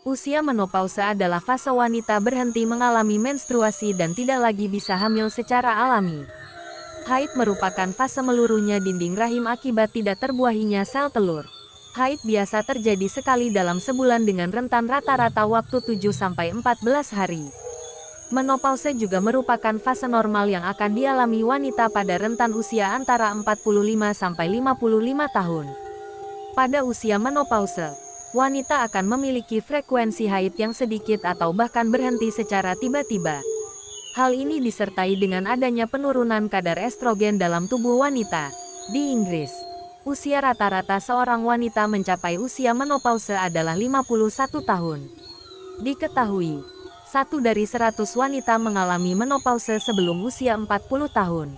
Usia menopause adalah fase wanita berhenti mengalami menstruasi dan tidak lagi bisa hamil secara alami. Haid merupakan fase meluruhnya dinding rahim akibat tidak terbuahinya sel telur. Haid biasa terjadi sekali dalam sebulan dengan rentan rata-rata waktu 7-14 hari. Menopause juga merupakan fase normal yang akan dialami wanita pada rentan usia antara 45-55 tahun. Pada usia menopause, wanita akan memiliki frekuensi haid yang sedikit atau bahkan berhenti secara tiba-tiba. Hal ini disertai dengan adanya penurunan kadar estrogen dalam tubuh wanita. Di Inggris, usia rata-rata seorang wanita mencapai usia menopause adalah 51 tahun. Diketahui, 1 dari 100 wanita mengalami menopause sebelum usia 40 tahun.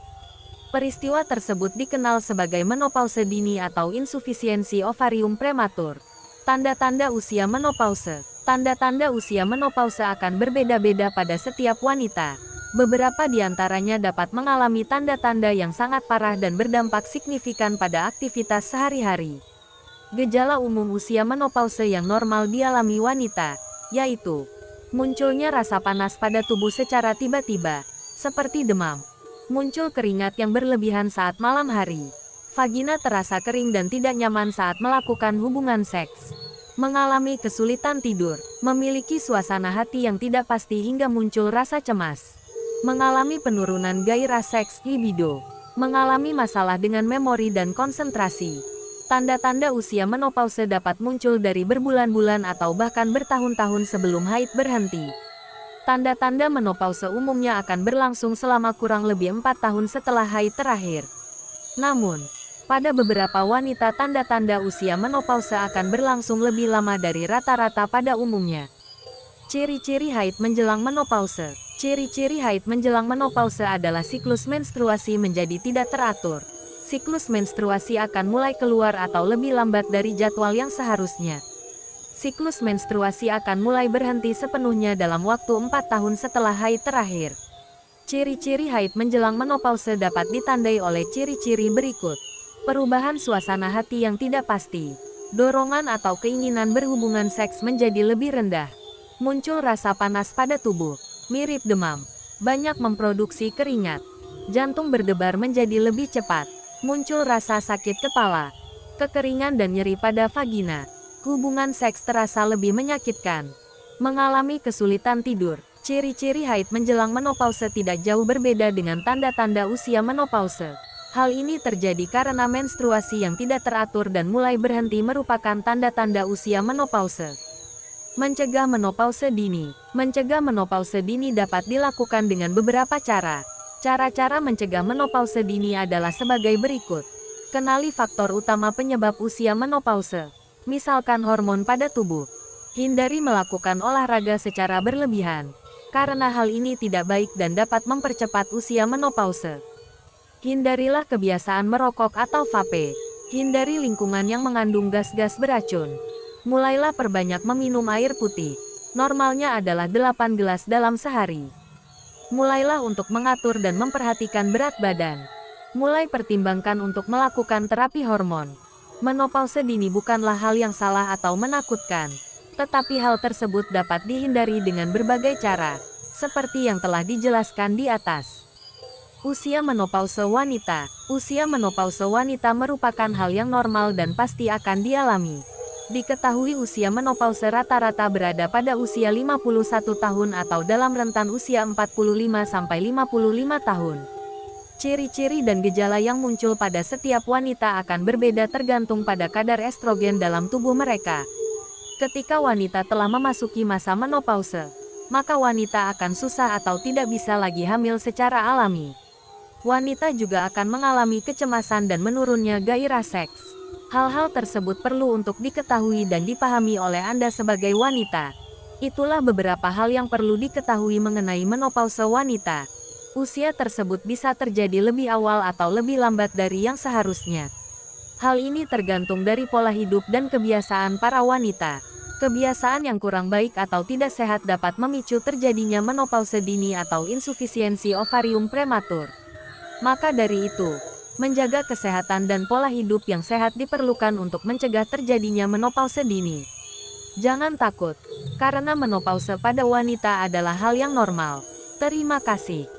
Peristiwa tersebut dikenal sebagai menopause dini atau insufisiensi ovarium prematur. Tanda-tanda usia menopause. Tanda-tanda usia menopause akan berbeda-beda pada setiap wanita. Beberapa di antaranya dapat mengalami tanda-tanda yang sangat parah dan berdampak signifikan pada aktivitas sehari-hari. Gejala umum usia menopause yang normal dialami wanita, yaitu munculnya rasa panas pada tubuh secara tiba-tiba, seperti demam. Muncul keringat yang berlebihan saat malam hari. Vagina terasa kering dan tidak nyaman saat melakukan hubungan seks. Mengalami kesulitan tidur. Memiliki suasana hati yang tidak pasti hingga muncul rasa cemas. Mengalami penurunan gairah seks libido. Mengalami masalah dengan memori dan konsentrasi. Tanda-tanda usia menopause dapat muncul dari berbulan-bulan atau bahkan bertahun-tahun sebelum haid berhenti. Tanda-tanda menopause umumnya akan berlangsung selama kurang lebih 4 tahun setelah haid terakhir. Namun, pada beberapa wanita tanda-tanda usia menopause akan berlangsung lebih lama dari rata-rata pada umumnya. Ciri-ciri haid menjelang menopause. Ciri-ciri haid menjelang menopause adalah siklus menstruasi menjadi tidak teratur. Siklus menstruasi akan mulai keluar atau lebih lambat dari jadwal yang seharusnya. Siklus menstruasi akan mulai berhenti sepenuhnya dalam waktu 4 tahun setelah haid terakhir. Ciri-ciri haid menjelang menopause dapat ditandai oleh ciri-ciri berikut. Perubahan suasana hati yang tidak pasti. Dorongan atau keinginan berhubungan seks menjadi lebih rendah. Muncul rasa panas pada tubuh. Mirip demam. Banyak memproduksi keringat. Jantung berdebar menjadi lebih cepat. Muncul rasa sakit kepala. Kekeringan dan nyeri pada vagina. Hubungan seks terasa lebih menyakitkan. Mengalami kesulitan tidur. Ciri-ciri haid menjelang menopause tidak jauh berbeda dengan tanda-tanda usia menopause. Hal ini terjadi karena menstruasi yang tidak teratur dan mulai berhenti merupakan tanda-tanda usia menopause. Mencegah menopause dini. Mencegah menopause dini dapat dilakukan dengan beberapa cara. Cara-cara mencegah menopause dini adalah sebagai berikut. Kenali faktor utama penyebab usia menopause. Misalkan hormon pada tubuh. Hindari melakukan olahraga secara berlebihan, karena hal ini tidak baik dan dapat mempercepat usia menopause. Hindarilah kebiasaan merokok atau vape. Hindari lingkungan yang mengandung gas-gas beracun. Mulailah perbanyak meminum air putih. Normalnya adalah 8 gelas dalam sehari. Mulailah untuk mengatur dan memperhatikan berat badan. Mulai pertimbangkan untuk melakukan terapi hormon. Menopause dini bukanlah hal yang salah atau menakutkan, tetapi hal tersebut dapat dihindari dengan berbagai cara, seperti yang telah dijelaskan di atas. Usia menopause wanita. Usia menopause wanita merupakan hal yang normal dan pasti akan dialami. Diketahui usia menopause rata-rata berada pada usia 51 tahun atau dalam rentan usia 45-55 tahun. Ciri-ciri dan gejala yang muncul pada setiap wanita akan berbeda tergantung pada kadar estrogen dalam tubuh mereka. Ketika wanita telah memasuki masa menopause, maka wanita akan susah atau tidak bisa lagi hamil secara alami. Wanita juga akan mengalami kecemasan dan menurunnya gairah seks. Hal-hal tersebut perlu untuk diketahui dan dipahami oleh Anda sebagai wanita. Itulah beberapa hal yang perlu diketahui mengenai menopause wanita. Usia tersebut bisa terjadi lebih awal atau lebih lambat dari yang seharusnya. Hal ini tergantung dari pola hidup dan kebiasaan para wanita. Kebiasaan yang kurang baik atau tidak sehat dapat memicu terjadinya menopause dini atau insufisiensi ovarium prematur. Maka dari itu, menjaga kesehatan dan pola hidup yang sehat diperlukan untuk mencegah terjadinya menopause dini. Jangan takut, karena menopause pada wanita adalah hal yang normal. Terima kasih.